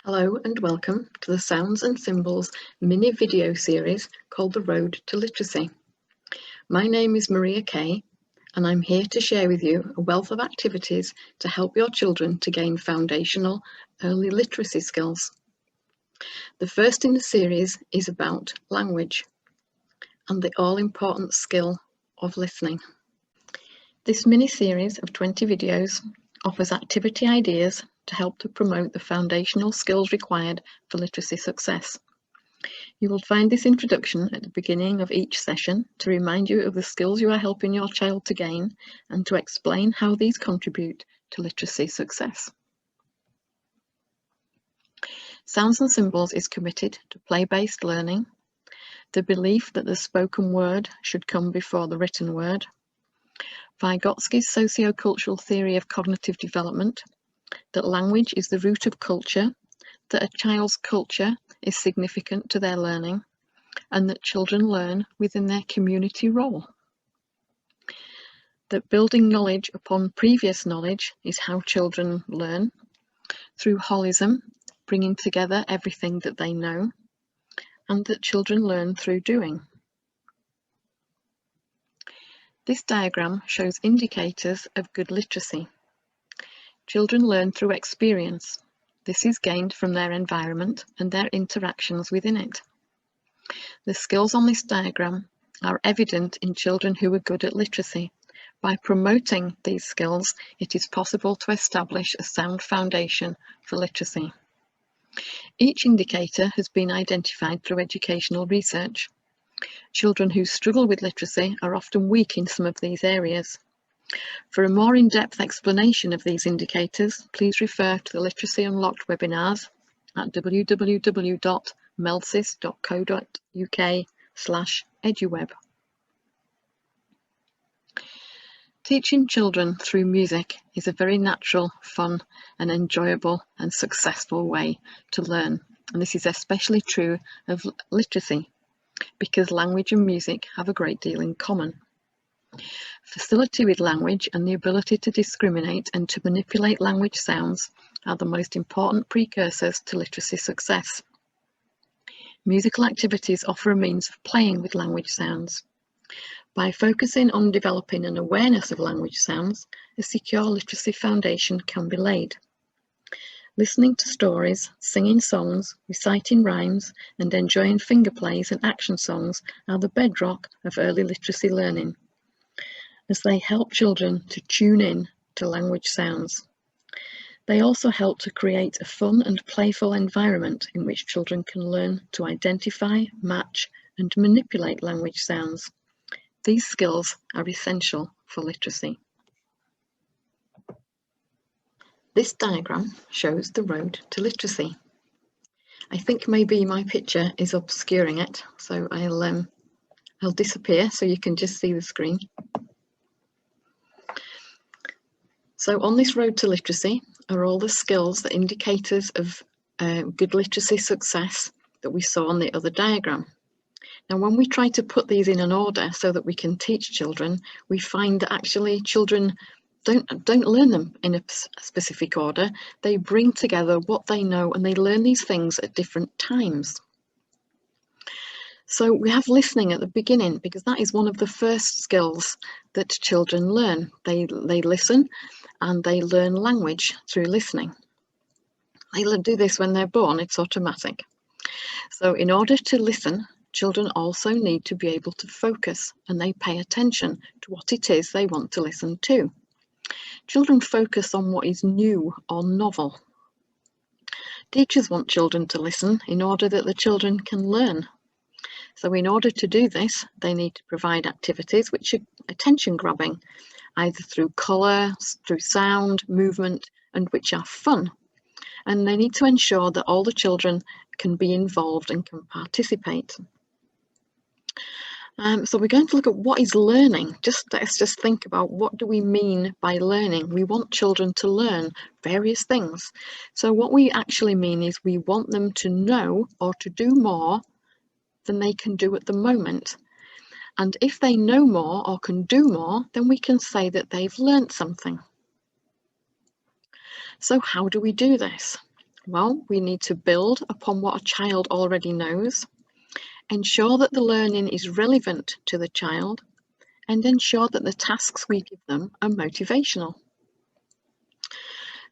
Hello and welcome to the Sounds and Symbols mini video series called The Road to Literacy. My name is Maria Kay and I'm here to share with you a wealth of activities to help your children to gain foundational early literacy skills. The first in the series is about language and the all-important skill of listening. This mini series of 20 videos offers activity ideas to help to promote the foundational skills required for literacy success. You will find this introduction at the beginning of each session to remind you of the skills you are helping your child to gain and to explain how these contribute to literacy success. Sounds and Symbols is committed to play-based learning, the belief that the spoken word should come before the written word, Vygotsky's sociocultural theory of cognitive development, that language is the root of culture, that a child's culture is significant to their learning, and that children learn within their community role. That building knowledge upon previous knowledge is how children learn, through holism, bringing together everything that they know, and that children learn through doing. This diagram shows indicators of good literacy. Children learn through experience. This is gained from their environment and their interactions within it. The skills on this diagram are evident in children who are good at literacy. By promoting these skills, it is possible to establish a sound foundation for literacy. Each indicator has been identified through educational research. Children who struggle with literacy are often weak in some of these areas. For a more in-depth explanation of these indicators, please refer to the Literacy Unlocked webinars at www.melsis.co.uk/eduweb. Teaching children through music is a very natural, fun and enjoyable and successful way to learn, and this is especially true of literacy because language and music have a great deal in common. Facility with language and the ability to discriminate and to manipulate language sounds are the most important precursors to literacy success. Musical activities offer a means of playing with language sounds. By focusing on developing an awareness of language sounds, a secure literacy foundation can be laid. Listening to stories, singing songs, reciting rhymes, and enjoying finger plays and action songs are the bedrock of early literacy learning, as they help children to tune in to language sounds. They also help to create a fun and playful environment in which children can learn to identify, match, and manipulate language sounds. These skills are essential for literacy. This diagram shows the road to literacy. I think maybe my picture is obscuring it, so I'll disappear so you can just see the screen. So on this road to literacy are all the skills, the indicators of good literacy success that we saw on the other diagram. Now, when we try to put these in an order so that we can teach children, we find that actually children don't learn them in a specific order. They bring together what they know and they learn these things at different times. So we have listening at the beginning because that is one of the first skills that children learn. They listen and they learn language through listening. They do this when they're born, it's automatic. So in order to listen, children also need to be able to focus and they pay attention to what it is they want to listen to. Children focus on what is new or novel. Teachers want children to listen in order that the children can learn. So in order to do this, they need to provide activities which are attention grabbing, either through colour, through sound, movement, and which are fun. And they need to ensure that all the children can be involved and can participate. So we're going to look at what is learning. Let's just think about what do we mean by learning. We want children to learn various things. So what we actually mean is we want them to know or to do more than they can do at the moment. And if they know more or can do more, then we can say that they've learnt something. So how do we do this? Well, we need to build upon what a child already knows, ensure that the learning is relevant to the child, and ensure that the tasks we give them are motivational.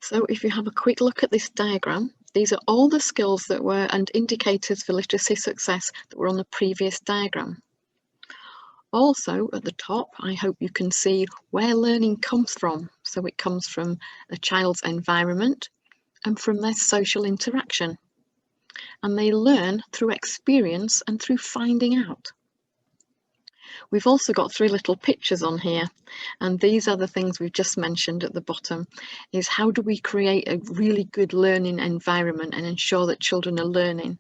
So if you have a quick look at this diagram, these are all the skills that were and indicators for literacy success that were on the previous diagram. Also at the top, I hope you can see where learning comes from. So it comes from a child's environment and from their social interaction. And they learn through experience and through finding out. We've also got 3 little pictures on here, and these are the things we've just mentioned at the bottom, is how do we create a really good learning environment and ensure that children are learning.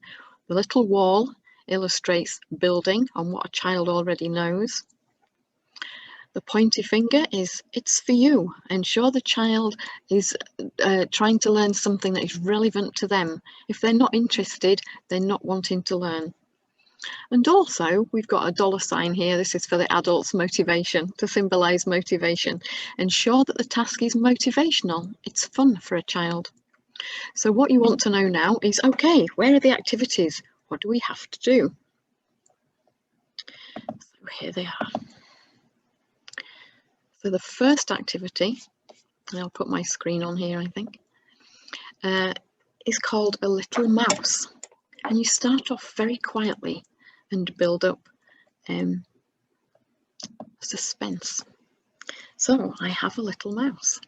The little wall illustrates building on what a child already knows. The pointy finger is it's for you. Ensure the child is trying to learn something that is relevant to them. If they're not interested, they're not wanting to learn. And also we've got a dollar sign here. This is for the adult's motivation, to symbolize motivation. Ensure that the task is motivational. It's fun for a child. So what you want to know now is, okay, where are the activities? What do we have to do? So here they are. So the first activity, and I'll put my screen on here, I think, is called a little mouse. And you start off very quietly and build up suspense. So I have a little mouse.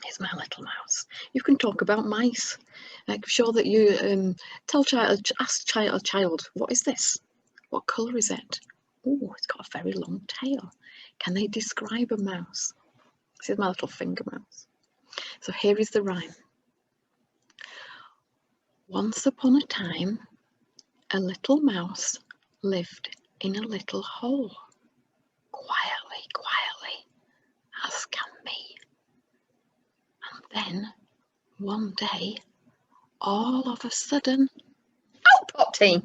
Here's my little mouse. You can talk about mice. Make sure that you ask a child, what is this? What colour is it? Oh, it's got a very long tail. Can they describe a mouse? This is my little finger mouse. So here is the rhyme. Once upon a time, a little mouse lived in a little hole. Quietly, quietly, as can be. And then, one day, all of a sudden, out popped he.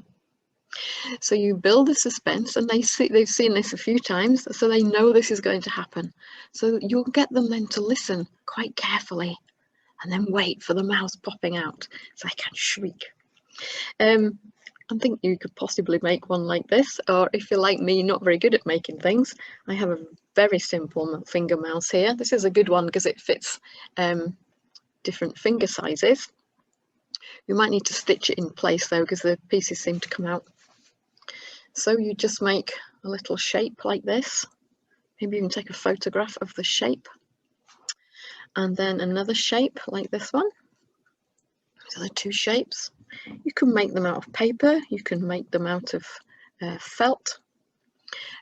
So you build the suspense, and they've seen this a few times, so they know this is going to happen. So you'll get them then to listen quite carefully and then wait for the mouse popping out so they can shriek. I think you could possibly make one like this, or if you're like me, not very good at making things, I have a very simple finger mouse here. This is a good one because it fits different finger sizes. You might need to stitch it in place though, because the pieces seem to come out. So you just make a little shape like this. Maybe you can take a photograph of the shape. And then another shape like this one. So the 2 shapes. You can make them out of paper, you can make them out of felt.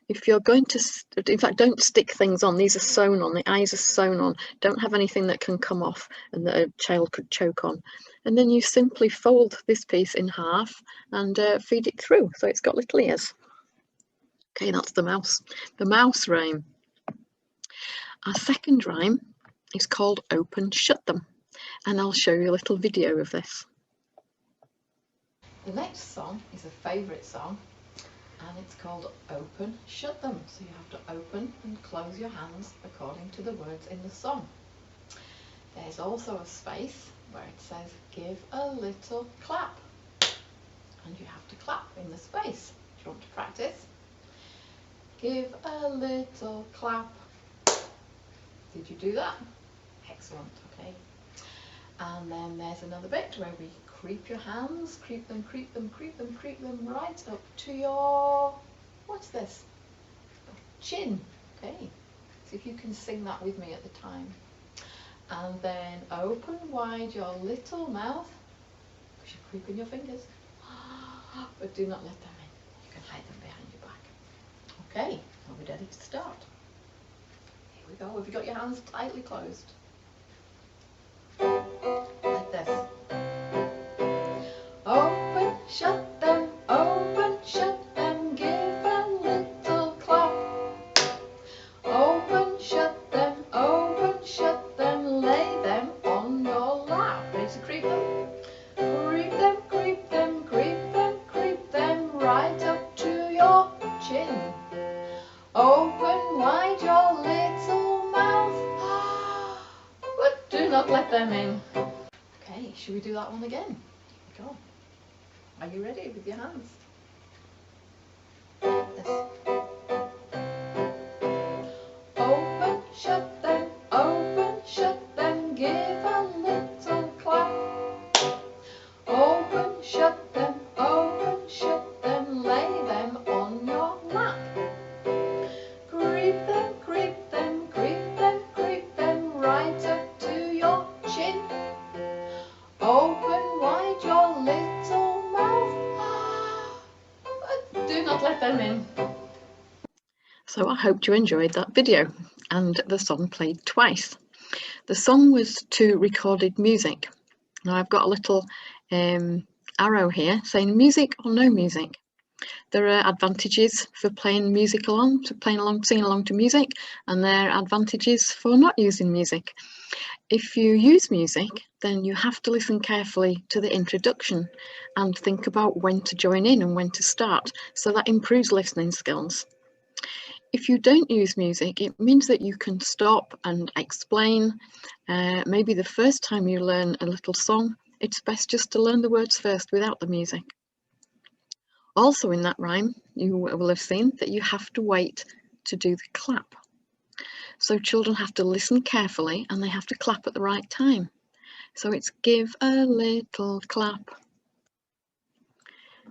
If you're going to, in fact, don't stick things on. These are sewn on, the eyes are sewn on. Don't have anything that can come off and that a child could choke on. And then you simply fold this piece in half and feed it through, so it's got little ears. Okay, that's the mouse rhyme. Our second rhyme is called Open Shut Them, and I'll show you a little video of this. The next song is a favourite song, and it's called Open Shut Them. So you have to open and close your hands according to the words in the song. There's also a space where it says give a little clap, and you have to clap in the space. Do you want to practice? Give a little clap. Did you do that? Excellent, okay. And then there's another bit where we creep your hands, creep them, creep them, creep them, creep them right up to your, what's this? Chin, okay. See if you can sing that with me at the time. And then open wide your little mouth, because you're creeping your fingers, but do not let them in. You can hide them behind your back. Okay, are we ready to start? Here we go. Have you got your hands tightly closed? Like this. Open, shut them, give a little clap. Open, shut them, lay them on your lap. Ready to creep them? Creep them, creep them, creep them, creep them right up to your chin. Open wide your little mouth, but do not let them in. Okay, should we do that one again? Go. Are you ready with your hands? Yes. Open, shut them, give a little clap. Open, shut them, lay them on your lap. Creep them right up to your chin. Open wide your little mouth, but do not let them in. So I hope you enjoyed that video, and the song played twice. The song was to recorded music. Now I've got a little arrow here saying music or no music. There are advantages for playing music along, singing along to music, and there are advantages for not using music. If you use music, then you have to listen carefully to the introduction and think about when to join in and when to start, so that improves listening skills. If you don't use music, it means that you can stop and explain. Maybe the first time you learn a little song, it's best just to learn the words first without the music. Also in that rhyme, you will have seen that you have to wait to do the clap. So children have to listen carefully and they have to clap at the right time. So it's give a little clap.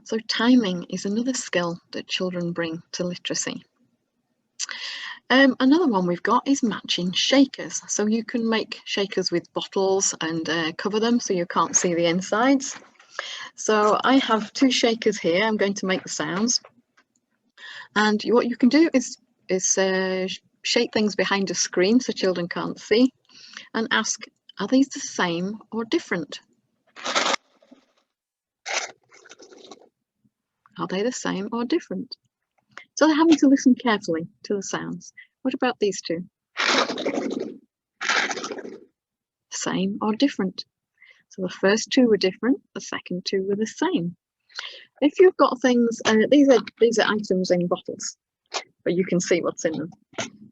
So timing is another skill that children bring to literacy. Another one we've got is matching shakers. So you can make shakers with bottles and cover them so you can't see the insides. So I have two shakers here. I'm going to make the sounds. And what you can do is shape things behind a screen so children can't see and ask, are these the same or different? Are they the same or different? So they're having to listen carefully to the sounds. What about these two? Same or different? So the first two were different, the second two were the same. If you've got things, these are items in bottles, but you can see what's in them.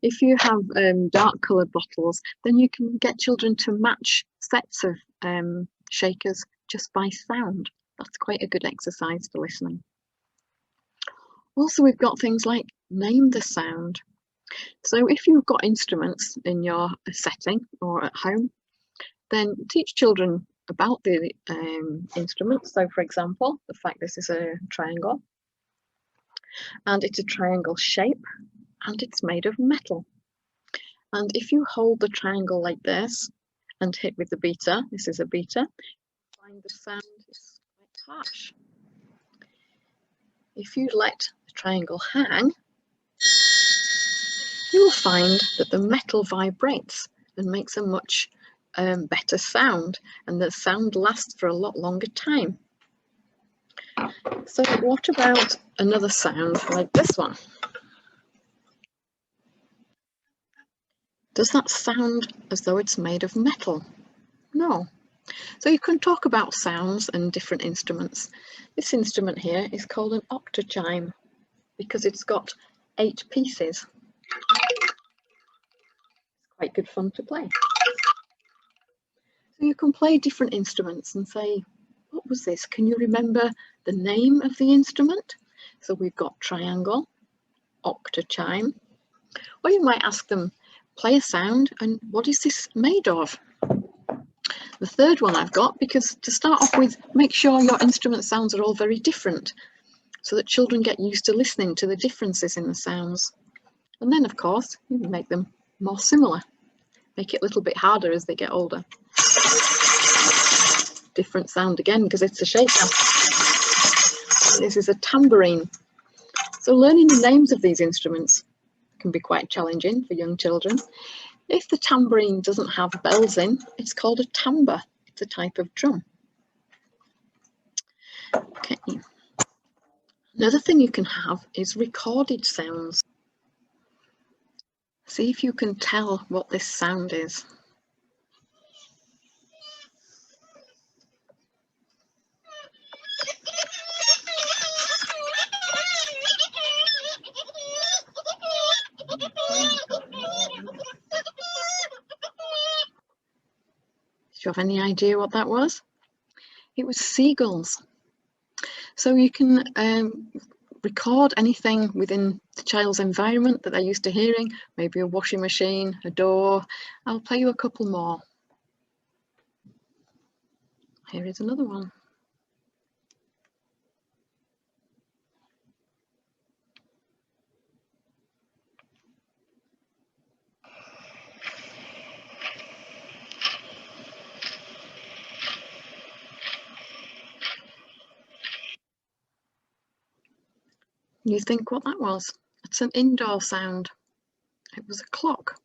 If you have dark coloured bottles, then you can get children to match sets of shakers just by sound. That's quite a good exercise for listening. Also, we've got things like name the sound. So if you've got instruments in your setting or at home, then teach children about the instruments. So for example, the fact this is a triangle, and it's a triangle shape, and it's made of metal. And if you hold the triangle like this and hit with the beater, this is a beater, find the sound is quite harsh. If you let the triangle hang, you will find that the metal vibrates and makes a much better sound, and the sound lasts for a lot longer time. So what about another sound like this one? Does that sound as though it's made of metal? No. So you can talk about sounds and different instruments. This instrument here is called an octochime because it's got 8 pieces. It's quite good fun to play. So you can play different instruments and say, what was this? Can you remember the name of the instrument? So we've got triangle, octochime. Or you might ask them, play a sound, and what is this made of? The third one I've got, because to start off with, make sure your instrument sounds are all very different so that children get used to listening to the differences in the sounds. And then, of course, you can make them more similar. Make it a little bit harder as they get older. Different sound again because it's a shaker. This is a tambourine. So learning the names of these instruments can be quite challenging for young children. If the tambourine doesn't have bells in, it's called a timbre. It's a type of drum. Okay. Another thing you can have is recorded sounds. See if you can tell what this sound is. Do you have any idea what that was? It was seagulls. So you can record anything within the child's environment that they're used to hearing, maybe a washing machine, a door. I'll play you a couple more. Here is another one. You think what that was? It's an indoor sound. It was a clock.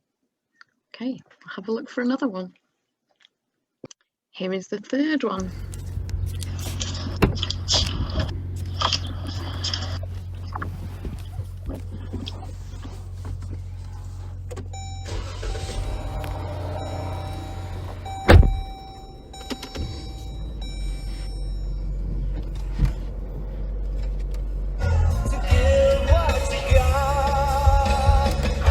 Okay, I'll have a look for another one. Here is the third one.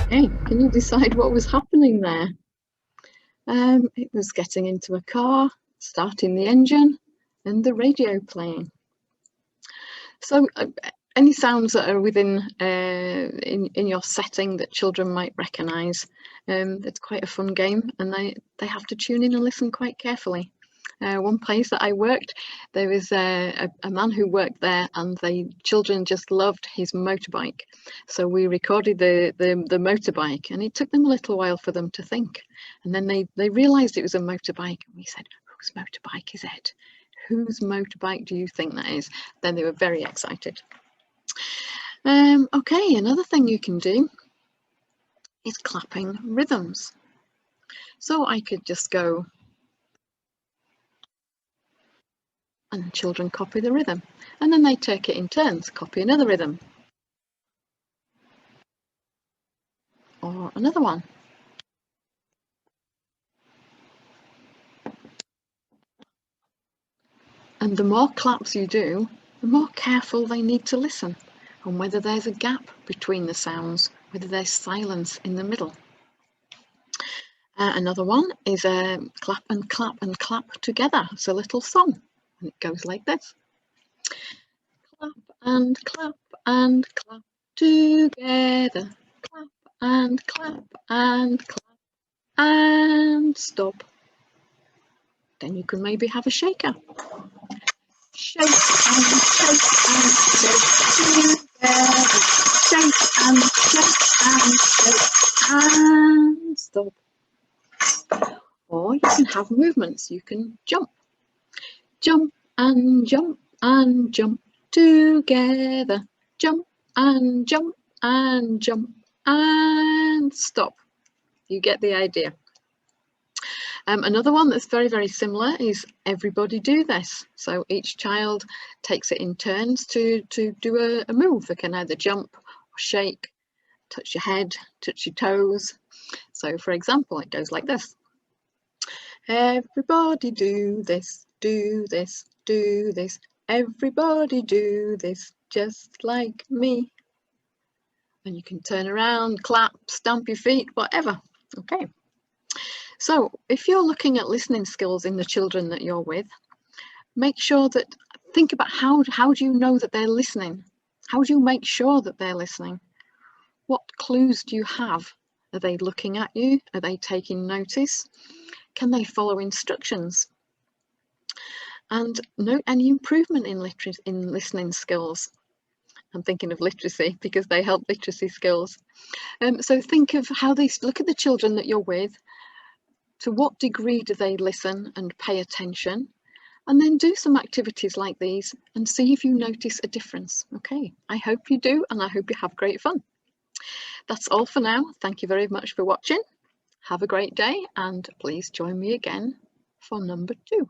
Hey, can you decide what was happening there? It was getting into a car, starting the engine, and the radio playing. So any sounds that are within in your setting that children might recognise, it's quite a fun game, and they have to tune in and listen quite carefully. One place that I worked, there was a man who worked there, and the children just loved his motorbike. So we recorded the motorbike, and it took them a little while for them to think. And then they realised it was a motorbike, and we said, "Whose motorbike is it? Whose motorbike do you think that is?" Then they were very excited. Okay, another thing you can do is clapping rhythms. So I could just go, and children copy the rhythm, and then they take it in turns, copy another rhythm, or another one. And the more claps you do, the more careful they need to listen, and whether there's a gap between the sounds, whether there's silence in the middle. Another one is a clap and clap and clap together. It's a little song, and it goes like this. Clap and clap and clap together. Clap and clap and clap and stop. Then you can maybe have a shaker. Shake and shake and shake together. Shake and shake and shake and stop. Or you can have movements. You can jump. Jump and jump and jump together. Jump and jump and jump and stop. You get the idea. Another one that's very, very similar is everybody do this. So each child takes it in turns to do a move. They can either jump or shake, touch your head, touch your toes. So for example, it goes like this. Everybody do this, do this, do this. Everybody do this just like me. And you can turn around, clap, stamp your feet, whatever. Okay. So if you're looking at listening skills in the children that you're with, make sure that, think about how do you know that they're listening? How do you make sure that they're listening? What clues do you have? Are they looking at you? Are they taking notice? Can they follow instructions? And note any improvement in listening skills. I'm thinking of literacy because they help literacy skills. So think of how they look at the children that you're with. To what degree do they listen and pay attention? And then do some activities like these and see if you notice a difference. Okay, I hope you do, and I hope you have great fun. That's all for now. Thank you very much for watching. Have a great day, and please join me again for number 2.